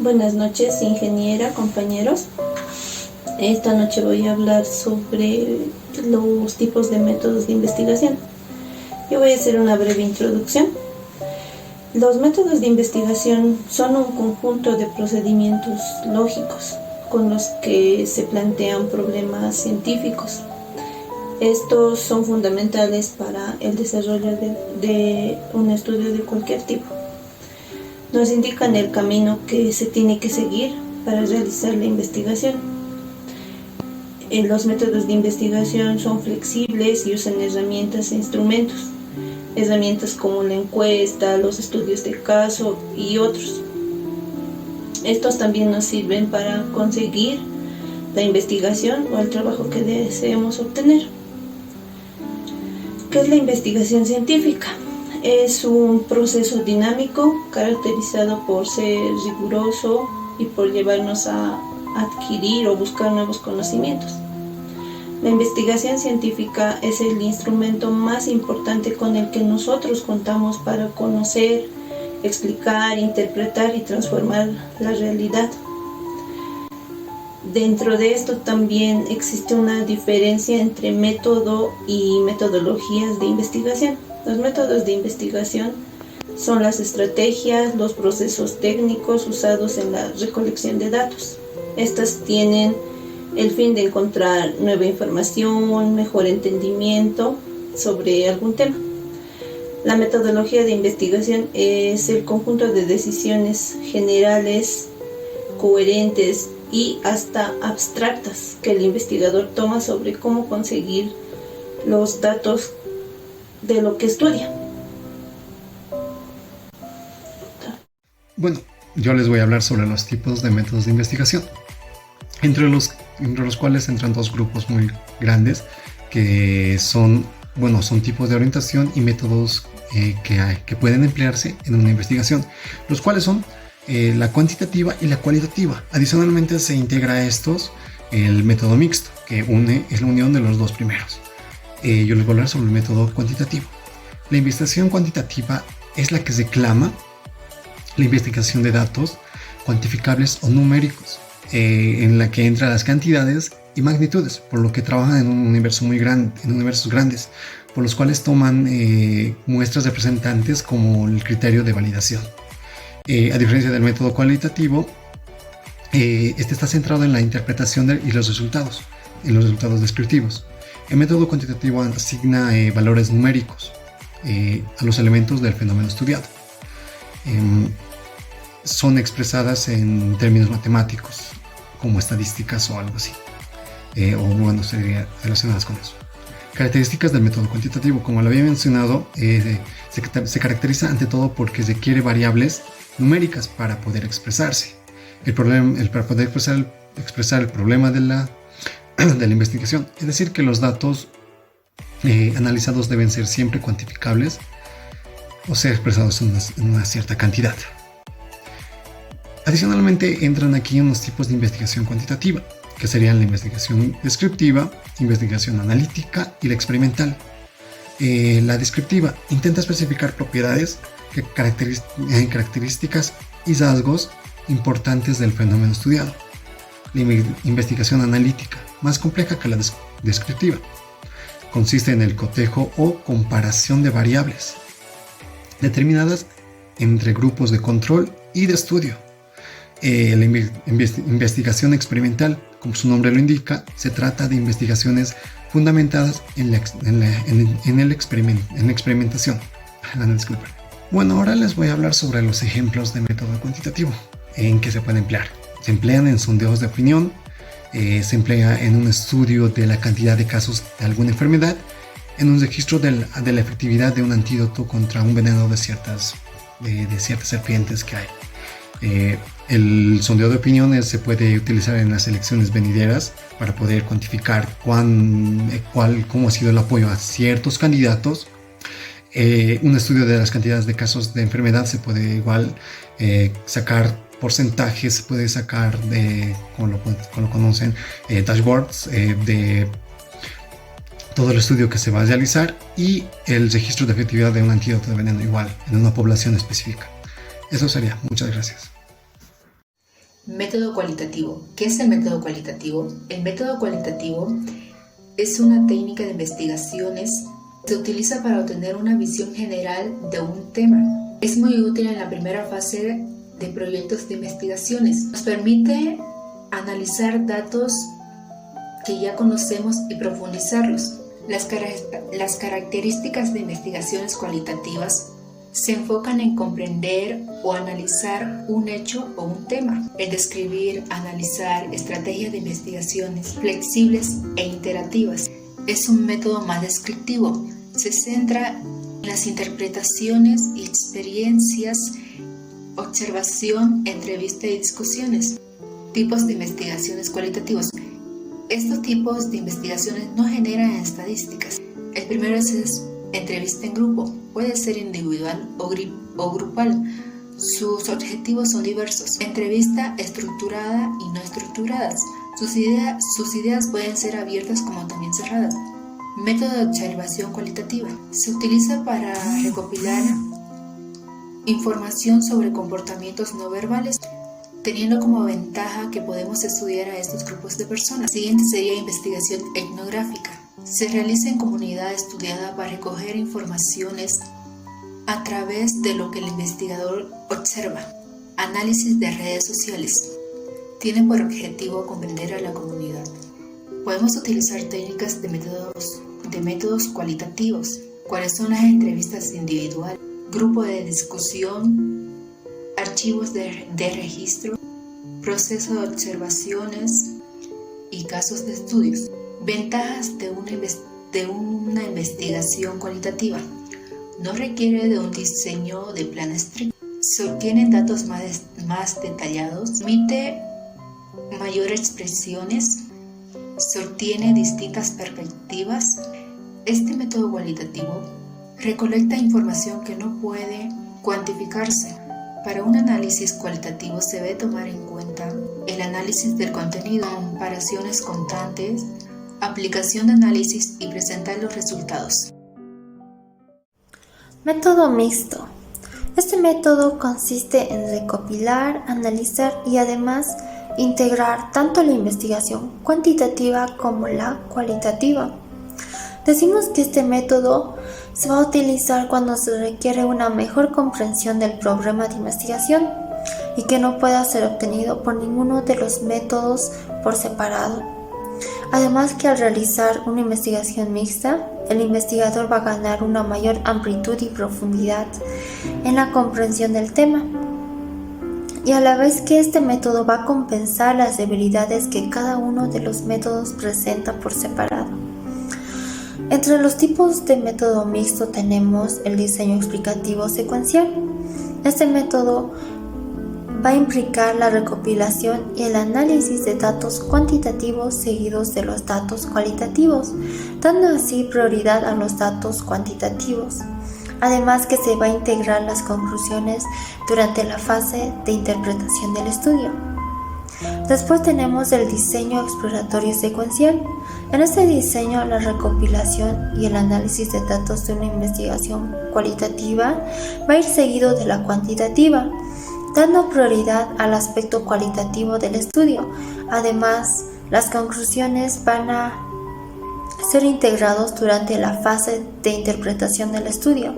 Buenas noches, ingeniera, compañeros. Esta noche voy a hablar sobre los tipos de métodos de investigación. Yo voy a hacer una breve introducción. Los métodos de investigación son un conjunto de procedimientos lógicos con los que se plantean problemas científicos. Estos son fundamentales para el desarrollo de un estudio de cualquier tipo. Nos indican el camino que se tiene que seguir para realizar la investigación. Los métodos de investigación son flexibles y usan herramientas e instrumentos. Herramientas como la encuesta, los estudios de caso y otros. Estos también nos sirven para conseguir la investigación o el trabajo que deseemos obtener. ¿Qué es la investigación científica? Es un proceso dinámico caracterizado por ser riguroso y por llevarnos a adquirir o buscar nuevos conocimientos. La investigación científica es el instrumento más importante con el que nosotros contamos para conocer, explicar, interpretar y transformar la realidad. Dentro de esto también existe una diferencia entre método y metodologías de investigación. Los métodos de investigación son las estrategias, los procesos técnicos usados en la recolección de datos. Estas tienen el fin de encontrar nueva información, mejor entendimiento sobre algún tema. La metodología de investigación es el conjunto de decisiones generales, coherentes y hasta abstractas que el investigador toma sobre cómo conseguir los datos de lo que estudia. Bueno, yo les voy a hablar sobre los tipos de métodos de investigación, entre los cuales entran dos grupos muy grandes que son tipos de orientación y métodos que pueden emplearse en una investigación, los cuales son la cuantitativa y la cualitativa. Adicionalmente se integra a estos el método mixto, que es la unión de los dos primeros. Yo les voy a hablar sobre el método cuantitativo. La investigación cuantitativa es la que reclama la investigación de datos cuantificables o numéricos, en la que entran las cantidades y magnitudes, por lo que trabajan en un universo muy grande, en universos grandes, por los cuales toman muestras representantes como el criterio de validación. A diferencia del método cualitativo, este está centrado en la interpretación y los resultados, en los resultados descriptivos. El método cuantitativo asigna valores numéricos a los elementos del fenómeno estudiado. Son expresadas en términos matemáticos, como estadísticas o algo así, serían relacionadas con eso. Características del método cuantitativo, como lo había mencionado, se caracteriza ante todo porque requiere variables numéricas para poder expresarse. Para poder expresar el problema de la investigación, es decir, que los datos analizados deben ser siempre cuantificables o ser expresados en una cierta cantidad. Adicionalmente entran aquí unos tipos de investigación cuantitativa, que serían la investigación descriptiva, investigación analítica y la experimental. La descriptiva intenta especificar propiedades, características y rasgos importantes del fenómeno estudiado. La investigación analítica, más compleja que la descriptiva, consiste en el cotejo o comparación de variables determinadas entre grupos de control y de estudio. La investigación experimental, como su nombre lo indica, se trata de investigaciones fundamentadas en la experimentación. Disculpen. Bueno, ahora les voy a hablar sobre los ejemplos de método cuantitativo en que se puede emplear. Se emplean en sondeos de opinión, se emplea en un estudio de la cantidad de casos de alguna enfermedad, en un registro de la efectividad de un antídoto contra un veneno de ciertas serpientes que hay. El sondeo de opiniones se puede utilizar en las elecciones venideras para poder cuantificar cómo ha sido el apoyo a ciertos candidatos. Un estudio de las cantidades de casos de enfermedad se puede igual sacar porcentajes, se puede sacar como lo conocen, dashboards de todo el estudio que se va a realizar y el registro de efectividad de un antídoto de veneno igual en una población específica. Eso sería. Muchas gracias. Método cualitativo. ¿Qué es el método cualitativo? El método cualitativo es una técnica de investigaciones que se utiliza para obtener una visión general de un tema. Es muy útil en la primera fase de proyectos de investigaciones. Nos permite analizar datos que ya conocemos y profundizarlos. Las características de investigaciones cualitativas se enfocan en comprender o analizar un hecho o un tema, en describir, analizar estrategias de investigaciones flexibles e iterativas. Es un método más descriptivo. Se centra en las interpretaciones y experiencias, observación, entrevista y discusiones. Tipos de investigaciones cualitativos. Estos tipos de investigaciones no generan estadísticas. El primero es entrevista en grupo, puede ser individual o grupal. Sus objetivos son diversos. Entrevista estructurada y no estructuradas. Sus ideas pueden ser abiertas como también cerradas. Método de observación cualitativa. Se utiliza para recopilar información sobre comportamientos no verbales, teniendo como ventaja que podemos estudiar a estos grupos de personas. Siguiente sería investigación etnográfica. Se realiza en comunidad estudiada para recoger informaciones a través de lo que el investigador observa. Análisis de redes sociales. Tiene por objetivo comprender a la comunidad. Podemos utilizar técnicas de métodos cualitativos. ¿Cuáles son las entrevistas individuales? Grupo de discusión, archivos de registro, proceso de observaciones y casos de estudios. Ventajas de una investigación cualitativa. No requiere de un diseño de plan estricto. Se obtienen datos más detallados. Permite mayores expresiones. Se obtiene distintas perspectivas. Este método cualitativo recolecta información que no puede cuantificarse. Para un análisis cualitativo se debe tomar en cuenta el análisis del contenido, comparaciones constantes, aplicación de análisis y presentar los resultados. Método mixto. Este método consiste en recopilar, analizar y además integrar tanto la investigación cuantitativa como la cualitativa. Decimos que este método se va a utilizar cuando se requiere una mejor comprensión del problema de investigación y que no pueda ser obtenido por ninguno de los métodos por separado. Además que al realizar una investigación mixta, el investigador va a ganar una mayor amplitud y profundidad en la comprensión del tema, y a la vez que este método va a compensar las debilidades que cada uno de los métodos presenta por separado. Entre los tipos de método mixto tenemos el diseño explicativo secuencial. Este método va a implicar la recopilación y el análisis de datos cuantitativos seguidos de los datos cualitativos, dando así prioridad a los datos cuantitativos. Además que se va a integrar las conclusiones durante la fase de interpretación del estudio. Después tenemos el diseño exploratorio secuencial. En este diseño, la recopilación y el análisis de datos de una investigación cualitativa va a ir seguido de la cuantitativa, dando prioridad al aspecto cualitativo del estudio. Además, las conclusiones van a ser integrados durante la fase de interpretación del estudio.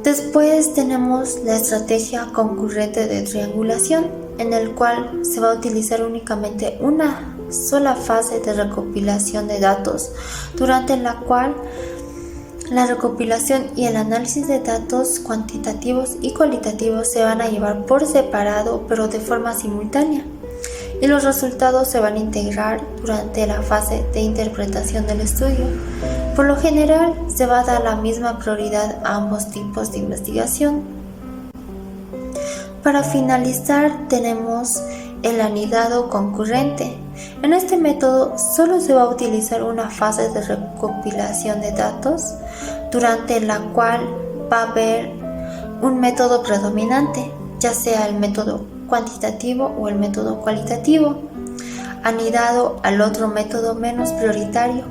Después tenemos la estrategia concurrente de triangulación, en el cual se va a utilizar únicamente una sola fase de recopilación de datos, durante la cual la recopilación y el análisis de datos cuantitativos y cualitativos se van a llevar por separado, pero de forma simultánea, y los resultados se van a integrar durante la fase de interpretación del estudio. Por lo general, se va a dar la misma prioridad a ambos tipos de investigación. Para finalizar, tenemos el anidado concurrente. En este método solo se va a utilizar una fase de recopilación de datos, durante la cual va a haber un método predominante, ya sea el método cuantitativo o el método cualitativo, anidado al otro método menos prioritario.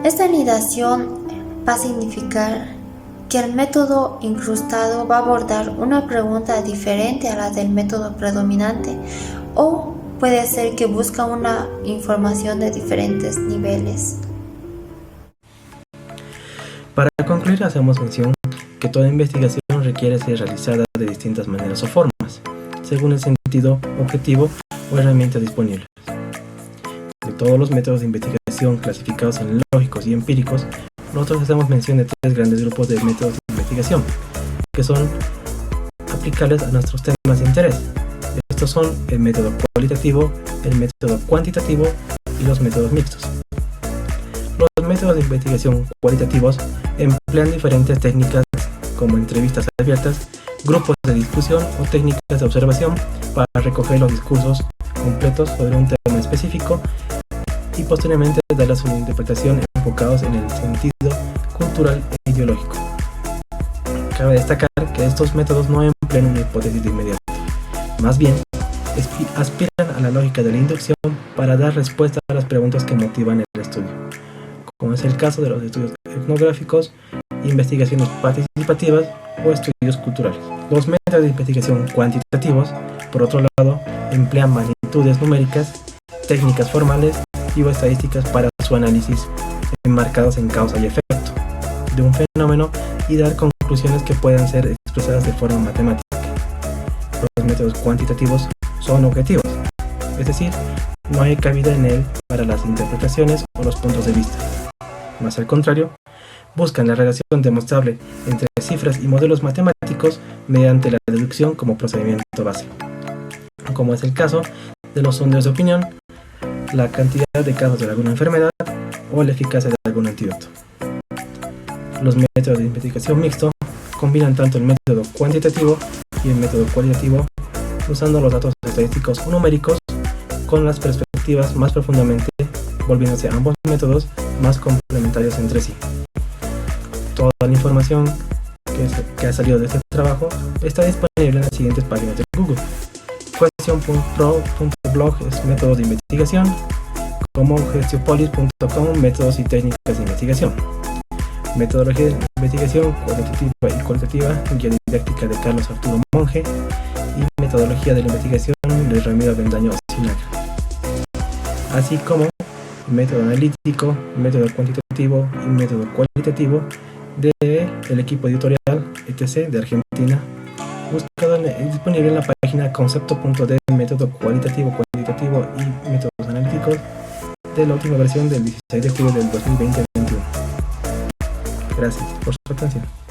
Esta anidación va a significar que el método incrustado va a abordar una pregunta diferente a la del método predominante, o puede ser que busca una información de diferentes niveles. Para concluir, hacemos mención que toda investigación requiere ser realizada de distintas maneras o formas, según el sentido, objetivo o herramientas disponibles. De todos los métodos de investigación clasificados en lógicos y empíricos, nosotros hacemos mención de tres grandes grupos de métodos de investigación, que son aplicables a nuestros temas de interés. Estos son el método cualitativo, el método cuantitativo y los métodos mixtos. Los métodos de investigación cualitativos emplean diferentes técnicas como entrevistas abiertas, grupos de discusión o técnicas de observación para recoger los discursos completos sobre un tema específico y posteriormente darles una interpretación enfocados en el sentido cultural e ideológico. Cabe destacar que estos métodos no emplean una hipótesis de inmediato, más bien aspiran a la lógica de la inducción para dar respuesta a las preguntas que motivan el estudio, como es el caso de los estudios etnográficos, investigaciones participativas o estudios culturales. Los métodos de investigación cuantitativos, por otro lado, emplean magnitudes numéricas, técnicas formales y o estadísticas para su análisis enmarcados en causa y efecto de un fenómeno y dar conclusiones que puedan ser expresadas de forma matemática. Los métodos cuantitativos son objetivos, es decir, no hay cabida en él para las interpretaciones o los puntos de vista. Más al contrario, buscan la relación demostrable entre cifras y modelos matemáticos mediante la deducción como procedimiento básico, como es el caso de los sondeos de opinión, la cantidad de casos de alguna enfermedad o la eficacia de algún antídoto. Los métodos de investigación mixto combinan tanto el método cuantitativo y el método cualitativo, usando los datos estadísticos o numéricos con las perspectivas más profundamente, volviéndose ambos métodos más complementarios entre sí. Toda la información que ha salido de este trabajo está disponible en las siguientes páginas de Google: question.pro.blog es métodos de investigación, como gestiopolis.com métodos y técnicas de investigación, metodología de investigación cualitativa y cualitativa, guía didáctica de Carlos Arturo Monge, y metodología de la investigación de Ramiro Avendaño Sinagra, así como método analítico, método cuantitativo y método cualitativo del equipo editorial etc. de Argentina, disponible en la página concepto.de, método cualitativo, cuantitativo y métodos analíticos, de la última versión del 16 de julio del 2020-21. Gracias por su atención.